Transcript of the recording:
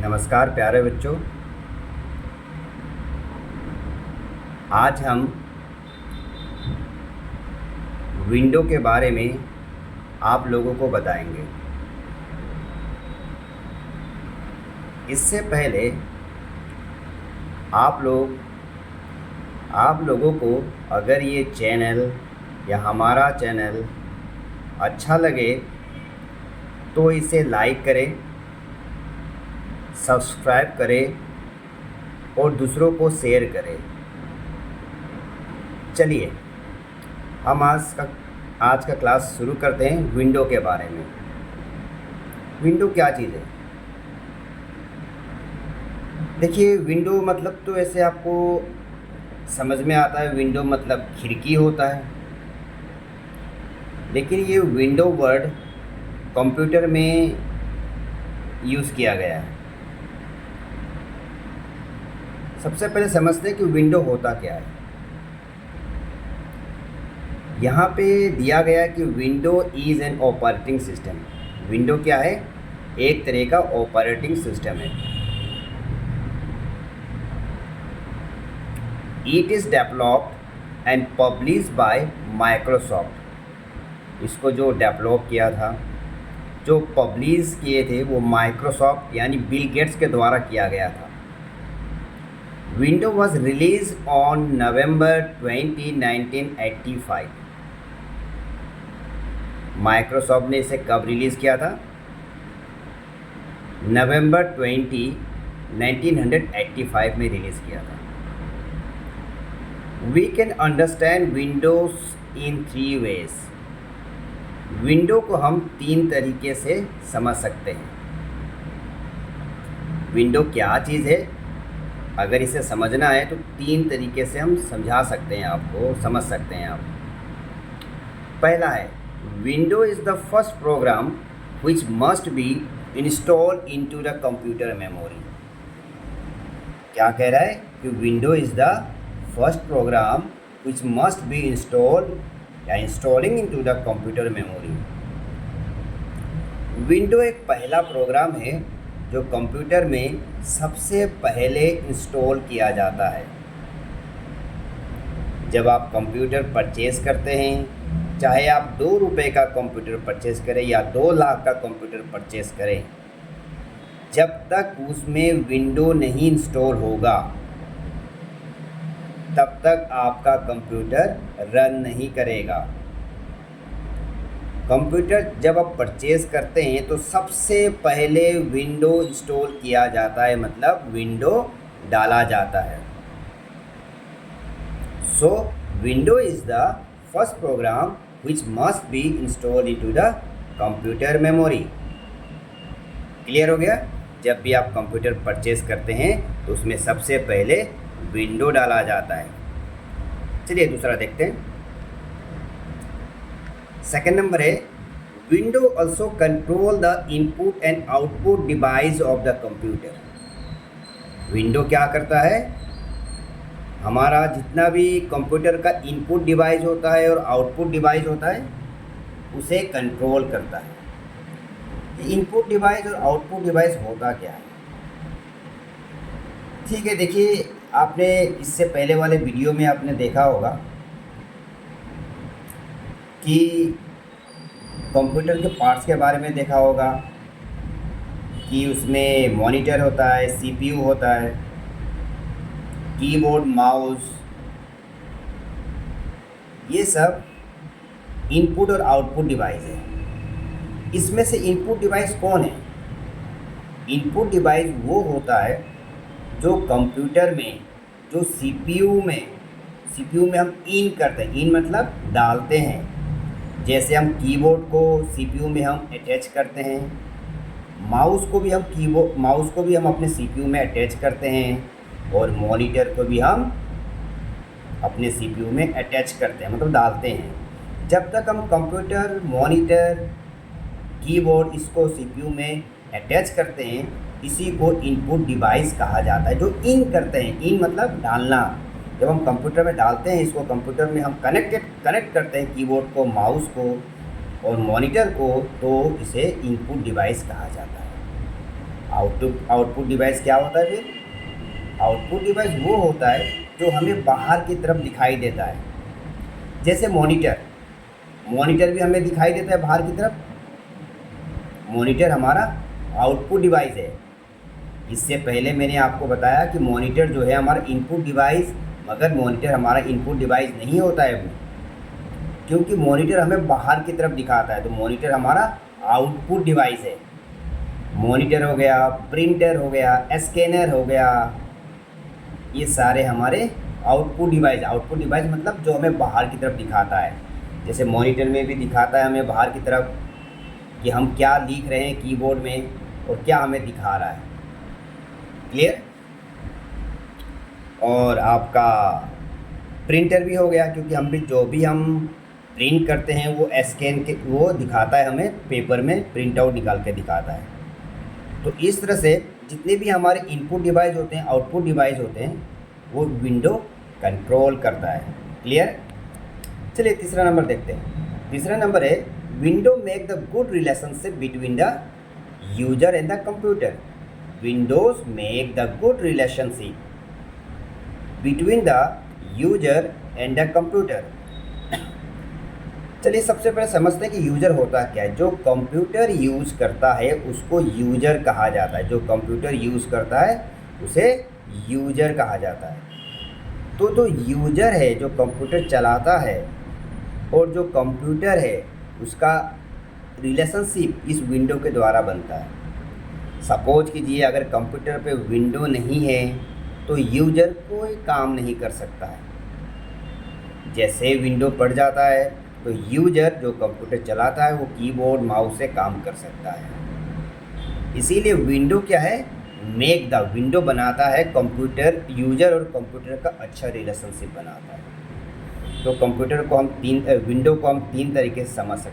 नमस्कार प्यारे बच्चों। आज हम विंडो के बारे में आप लोगों को बताएंगे। इससे पहले आप लोगों को अगर ये चैनल या हमारा चैनल अच्छा लगे तो इसे लाइक करें, सब्सक्राइब करें और दूसरों को शेयर करें। चलिए हम आज का क्लास शुरू करते हैं विंडो के बारे में। विंडो क्या चीज़ है? देखिए, विंडो मतलब तो ऐसे आपको समझ में आता है, विंडो मतलब खिड़की होता है। लेकिन ये विंडो वर्ड कंप्यूटर में यूज़ किया गया है। सबसे पहले समझते हैं कि विंडो होता क्या है। यहाँ पे दिया गया है कि window is an operating system. Window क्या है? एक तरह का ऑपरेटिंग सिस्टम है। It is developed and published by Microsoft. इसको जो डेवलप किया था, जो पब्लिश किए थे, वो माइक्रोसॉफ्ट यानी बिल गेट्स के द्वारा किया गया था। Window was release on November 20, 1985। Microsoft ने इसे कब रिलीज़ किया था? नवंबर 20, 1985 में रिलीज़ किया था। We can understand Windows in 3 ways. Window को हम 3 तरीके से समझ सकते हैं। विंडो क्या चीज़ है, अगर इसे समझना है तो 3 तरीके से हम समझा सकते हैं, आपको समझ सकते हैं आप। पहला है, window is the first program which must be installed into the computer memory। क्या कह रहा है कि window is the first program which must be installed या installing into the computer memory। Window एक पहला प्रोग्राम है जो कंप्यूटर में सबसे पहले इंस्टॉल किया जाता है। जब आप कंप्यूटर परचेज़ करते हैं, चाहे आप 2 रुपये का कंप्यूटर परचेज़ करें या 2 लाख का कंप्यूटर परचेज़ करें, जब तक उसमें विंडो नहीं इंस्टॉल होगा तब तक आपका कंप्यूटर रन नहीं करेगा। कंप्यूटर जब आप परचेज़ करते हैं तो सबसे पहले विंडो इंस्टॉल किया जाता है, मतलब विंडो डाला जाता है। So window is the first program which must be installed into the computer memory। Clear हो गया? जब भी आप कंप्यूटर परचेज़ करते हैं तो उसमें सबसे पहले विंडो डाला जाता है। चलिए दूसरा देखते हैं। सेकेंड नंबर है, window also control the input and output device of the computer. Window क्या करता है? हमारा जितना भी कंप्यूटर का इनपुट डिवाइस होता है और आउटपुट डिवाइस होता है उसे कंट्रोल करता है। इनपुट डिवाइस और आउटपुट डिवाइस होता क्या है? ठीक है, देखिए, आपने इससे पहले वाले वीडियो में आपने देखा होगा कि कंप्यूटर के पार्ट्स के बारे में देखा होगा कि उसमें मॉनिटर होता है, सीपीयू होता है, कीबोर्ड, माउस, ये सब इनपुट और आउटपुट डिवाइस है। इसमें से इनपुट डिवाइस कौन है? इनपुट डिवाइस वो होता है जो कंप्यूटर में, जो सीपीयू में हम इन करते हैं। इन मतलब डालते हैं। जैसे हम कीबोर्ड को सीपीयू में हम अटैच करते हैं, माउस को भी हम अपने सीपीयू में अटैच करते हैं, और मॉनिटर को भी हम अपने सीपीयू में अटैच करते हैं, मतलब डालते हैं। जब तक हम कंप्यूटर, मॉनिटर, कीबोर्ड इसको सीपीयू में अटैच करते हैं, इसी को इनपुट डिवाइस कहा जाता है, जो इन करते हैं। इन मतलब डालना। जब हम कंप्यूटर में डालते हैं, इसको कंप्यूटर में हम कनेक्ट करते हैं, कीबोर्ड को, माउस को और मॉनिटर को, तो इसे इनपुट डिवाइस कहा जाता है। आउटपुट डिवाइस क्या होता है फिर? आउटपुट डिवाइस वो होता है जो हमें बाहर की तरफ दिखाई देता है। जैसे मॉनिटर भी हमें दिखाई देता है बाहर की तरफ। मॉनिटर हमारा आउटपुट डिवाइस है। इससे पहले मैंने आपको बताया कि मॉनिटर जो है हमारा इनपुट डिवाइस, मगर मॉनिटर हमारा इनपुट डिवाइस नहीं होता है वो, क्योंकि मॉनिटर हमें बाहर की तरफ दिखाता है। तो मॉनिटर हमारा आउटपुट डिवाइस है। मॉनिटर हो गया, प्रिंटर हो गया, स्कैनर हो गया, ये सारे हमारे आउटपुट डिवाइस मतलब जो हमें बाहर की तरफ दिखाता है। जैसे मॉनिटर में भी दिखाता है हमें बाहर की तरफ कि हम क्या लिख रहे हैं कीबोर्ड में और क्या हमें दिखा रहा है। क्लियर? और आपका प्रिंटर भी हो गया, क्योंकि जो भी हम प्रिंट करते हैं वो दिखाता है हमें पेपर में, प्रिंट आउट निकाल के दिखाता है। तो इस तरह से जितने भी हमारे इनपुट डिवाइस होते हैं, आउटपुट डिवाइस होते हैं, वो विंडो कंट्रोल करता है। क्लियर? चलिए तीसरा नंबर देखते हैं। तीसरा नंबर है window make the good relationship between the user and the computer. Windows make the good relationship between the user and the computer. चलिए सबसे पहले समझते हैं कि यूजर होता क्या है। जो कंप्यूटर यूज़ करता है उसको यूजर कहा जाता है। जो कंप्यूटर यूज़ करता है उसे यूजर कहा जाता है। तो जो यूजर है, जो कंप्यूटर चलाता है, और जो कंप्यूटर है उसका रिलेशनशिप इस विंडो के द्वारा बनता है। सपोज कीजिए अगर कंप्यूटर पे विंडो नहीं है तो यूजर कोई काम नहीं कर सकता है। जैसे विंडो पड़ जाता है तो यूजर जो कंप्यूटर चलाता है वो कीबोर्ड माउस से काम कर सकता है। इसीलिए विंडो क्या है? मेक द विंडो बनाता है कंप्यूटर, यूजर और कंप्यूटर का अच्छा रिलेशनशिप बनाता है। तो विंडो को हम तीन तरीके से समझ सकते